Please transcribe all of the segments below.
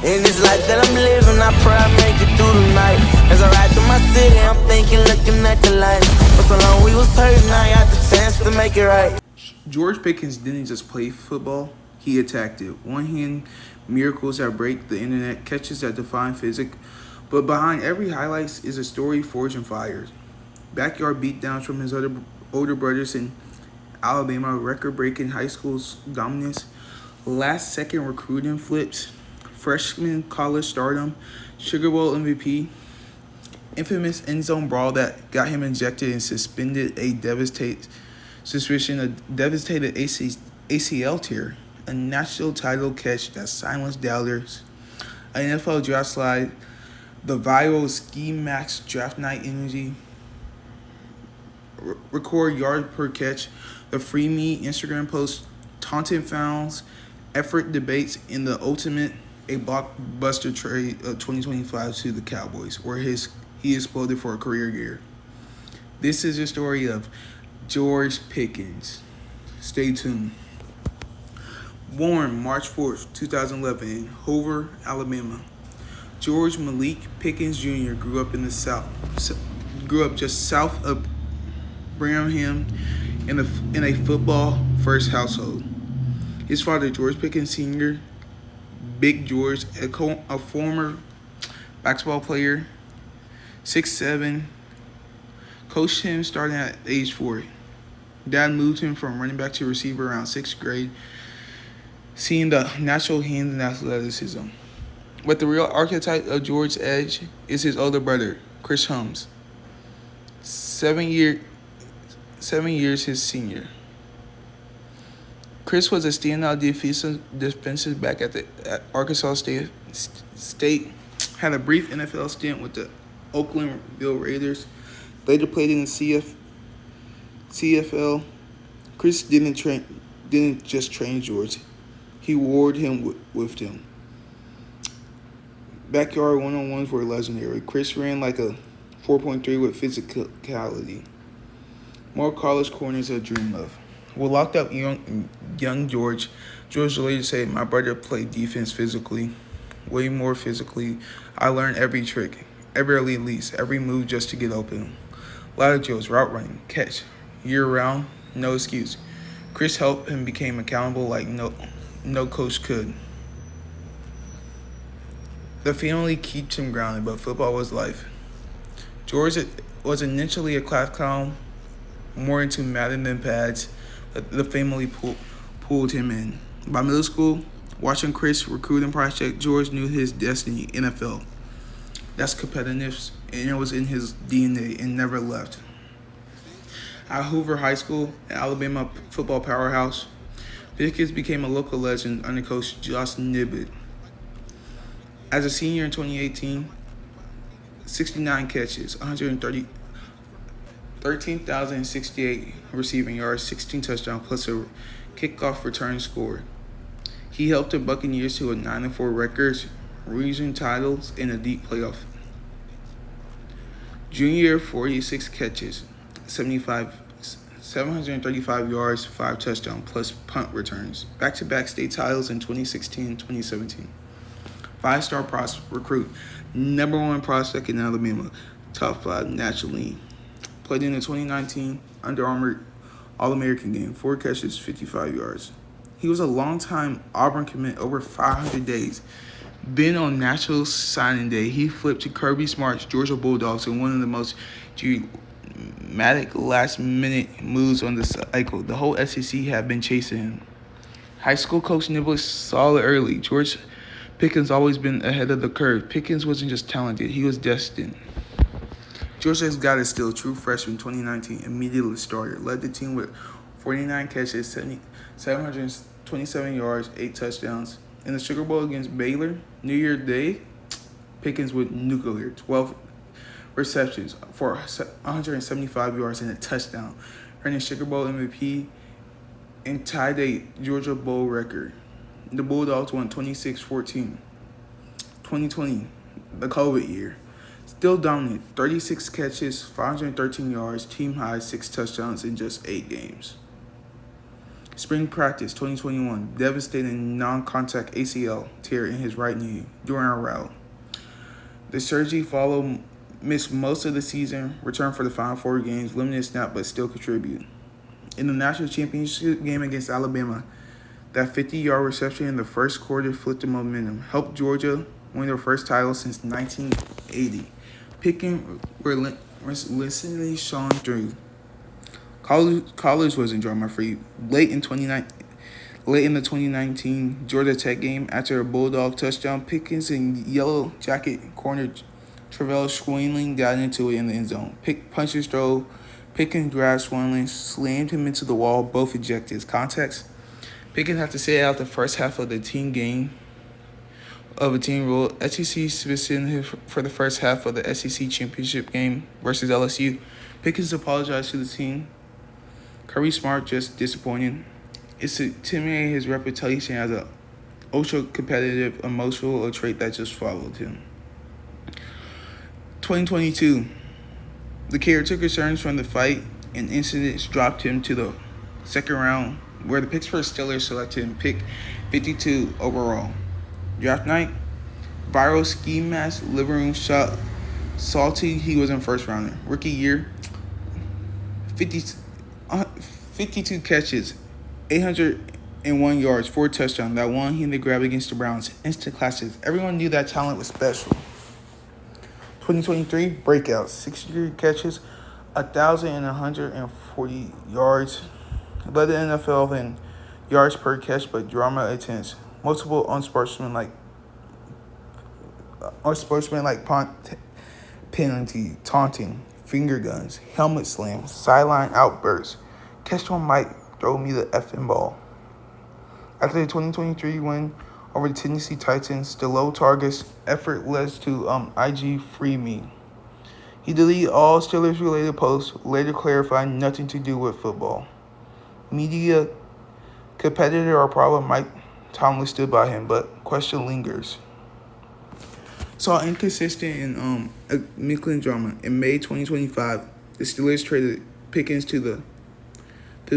In this life that I'm living, I pray I make it through the night. As I ride through my city, I'm thinking, looking at the lights. For so long we was hurting, I got the chance to make it right. George Pickens didn't just play football, he attacked it. One-hand miracles that break the internet, catches that define physics. But behind every highlight is a story forged in fires. Backyard beatdowns from his older brothers in Alabama, record-breaking high school dominance, last-second recruiting flips, freshman college stardom, Sugar Bowl MVP, infamous end-zone brawl that got him ejected and suspended, a devastated ACL tear, a national title catch that silenced doubters, an NFL draft slide, the viral Ski Max draft night energy, record yard per catch, the free me Instagram post, taunting fouls, effort debates, in the ultimate a blockbuster trade of 2025 to the Cowboys, where he exploded for a career year. This is the story of George Pickens. Stay tuned. Born March 4th, 2011 in Hoover, Alabama, George Malik Pickens Jr. grew up just south of Birmingham in a football-first household. His father, George Pickens Sr., Big George, a former basketball player, 6'7", coached him starting at age 4. Dad moved him from running back to receiver around 6th grade, seeing the natural hands and athleticism. But the real archetype of George's edge is his older brother, Chris Holmes, 7 years his senior. Chris was a standout defensive back at Arkansas State, had a brief NFL stint with the Oaklandville Raiders, later played in the CFL. Chris didn't just train George, he warred him with him. Backyard one-on-ones were legendary. Chris ran like a 4.3 with physicality. More college corners I dream of. What locked up young George later said, "My brother played defense physically, way more physically. I learned every trick, every release, every move just to get open. A lot of drills, route running, catch, year-round, no excuse." Chris helped him become accountable like no coach could. The family keeps him grounded, but football was life. George was initially a class clown, more into Madden than pads. The family pulled him in. By middle school, watching Chris' recruiting project, George knew his destiny, NFL. That's competitiveness, and it was in his DNA and never left. At Hoover High School, an Alabama football powerhouse, Pickens became a local legend under coach Josh Nibbett. As a senior in 2018, 69 catches, 13,068 receiving yards, 16 touchdowns, plus a kickoff return score. He helped the Buccaneers to a 9-4 record, region titles, and a deep playoff. Junior, 46 catches, 735 yards, 5 touchdowns, plus punt returns. Back-to-back state titles in 2016 and 2017. 5-star recruit, number 1 prospect in Alabama, top 5 nationally. Played in the 2019 Under Armour All-American game, 4 catches, 55 yards. He was a long-time Auburn commit, over 500 days. Been on National Signing Day, he flipped to Kirby Smart's Georgia Bulldogs in one of the most dramatic last-minute moves on the cycle. The whole SEC had been chasing him. High school coach Nibbett saw it early. George Pickens always been ahead of the curve. Pickens wasn't just talented, he was destined. Georgia's got it still, true freshman 2019, immediately started. Led the team with 49 catches, 727 yards, 8 touchdowns. In the Sugar Bowl against Baylor, New Year's Day, Pickens with nuclear, 12 receptions for 175 yards and a touchdown, earning Sugar Bowl MVP and tied a Georgia Bowl record. The Bulldogs won 26-14. 2020, the COVID year. Still dominant, 36 catches, 513 yards, team high, 6 touchdowns in just 8 games. Spring practice 2021, devastating non-contact ACL tear in his right knee during a route. The surgery followed, missed most of the season, returned for the final 4 games, limited snap but still contribute. In the national championship game against Alabama, that 50-yard reception in the first quarter flipped the momentum, helped Georgia win their first title since 1980. Pickens relentlessly shone through. College wasn't drama-free. Late in the 2019 Georgia Tech game, after a Bulldog touchdown, Pickens in yellow jacket corner Travell Swinling got into it in the end zone. Punches drove. Pickens grabbed Swinling, slammed him into the wall, both ejected. Context: Pickens had to sit out the first half of the team game of a team rule. SEC suspended for the first half of the SEC championship game versus LSU. Pickens apologized to the team. Kirby Smart just disappointed. It's intimidating his reputation as an ultra-competitive, emotional, a trait that just followed him. 2022, the caretaker concerns from the fight and incidents dropped him to the second round, where the Pittsburgh Steelers selected him pick 52 overall. Draft night, viral ski mask, living room shot, salty he was in first rounder. Rookie year, 52 catches, 801 yards, 4 touchdowns. That one he had grabbed against the Browns, instant classics. Everyone knew that talent was special. 2023, breakout, 63 catches, 1,140 yards. Led the NFL in yards per catch, but drama intense. Multiple unsportsmanlike penalty, taunting, finger guns, helmet slams, sideline outbursts. Catch one might throw me the effing ball. After the 2023 win over the Tennessee Titans, the low targets effort led to IG free me. He deleted all Steelers-related posts, later clarifying nothing to do with football. Media competitor or problem, Mike Tomlin stood by him, but question lingers. Saw inconsistent in Midland drama. In May 2025, the Steelers traded Pickens to the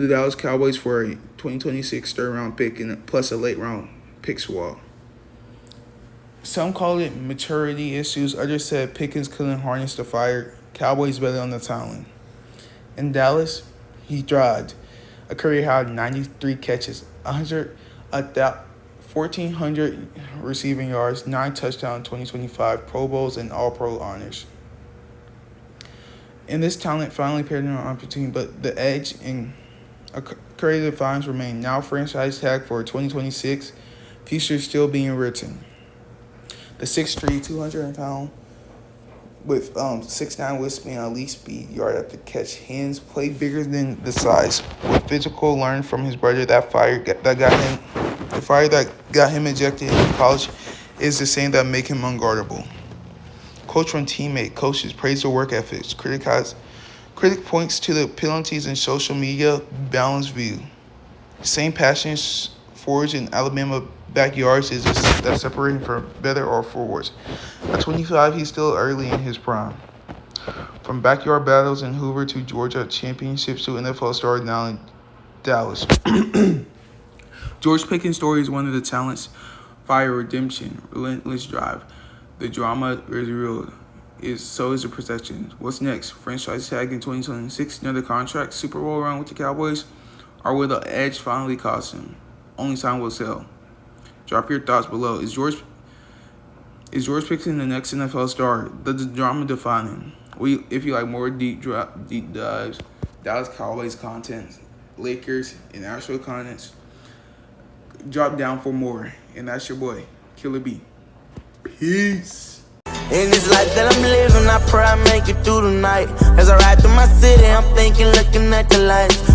Dallas Cowboys for a 2026 third-round pick and plus a late-round pick swap. Some called it maturity issues. Others said Pickens couldn't harness the fire. Cowboys bet on the talent. In Dallas, he thrived. A career high 93 catches, 1,400 receiving yards, 9 touchdowns, 2025 Pro Bowls, and All-Pro honors. And this talent finally paired him on the team, but the edge and creative finds remain. Now franchise tag for 2026. Future still being written. The 6'3", 200-pound with 6'9" with speed, elite speed, yard after catch, hands, play bigger than the size. With physical, learned from his brother, the fire that got him ejected in college is the same that make him unguardable. Coach from teammate, coaches praise the work ethics. Critic points to the penalties in social media, balanced view. Same passions forged in Alabama backyards is that separating for better or for worse. At 25, he's still early in his prime. From backyard battles in Hoover to Georgia championships to NFL star now in Dallas. George Pickens' story is one of the talents, fire, redemption, relentless drive. The drama is real. So is the perception. What's next? Franchise tag in 2026, another contract, Super Bowl run with the Cowboys? Or will the edge finally cost him? Only time will tell. Drop your thoughts below. Is George Pickens the next NFL star? Does the drama define him? If you like more deep dives, Dallas Cowboys content, Lakers, and actual contents, drop down for more. And that's your boy, Killer B. Peace. In this life that I'm living, I pray I make it through the night. As I ride through my city, I'm thinking, looking at the lights.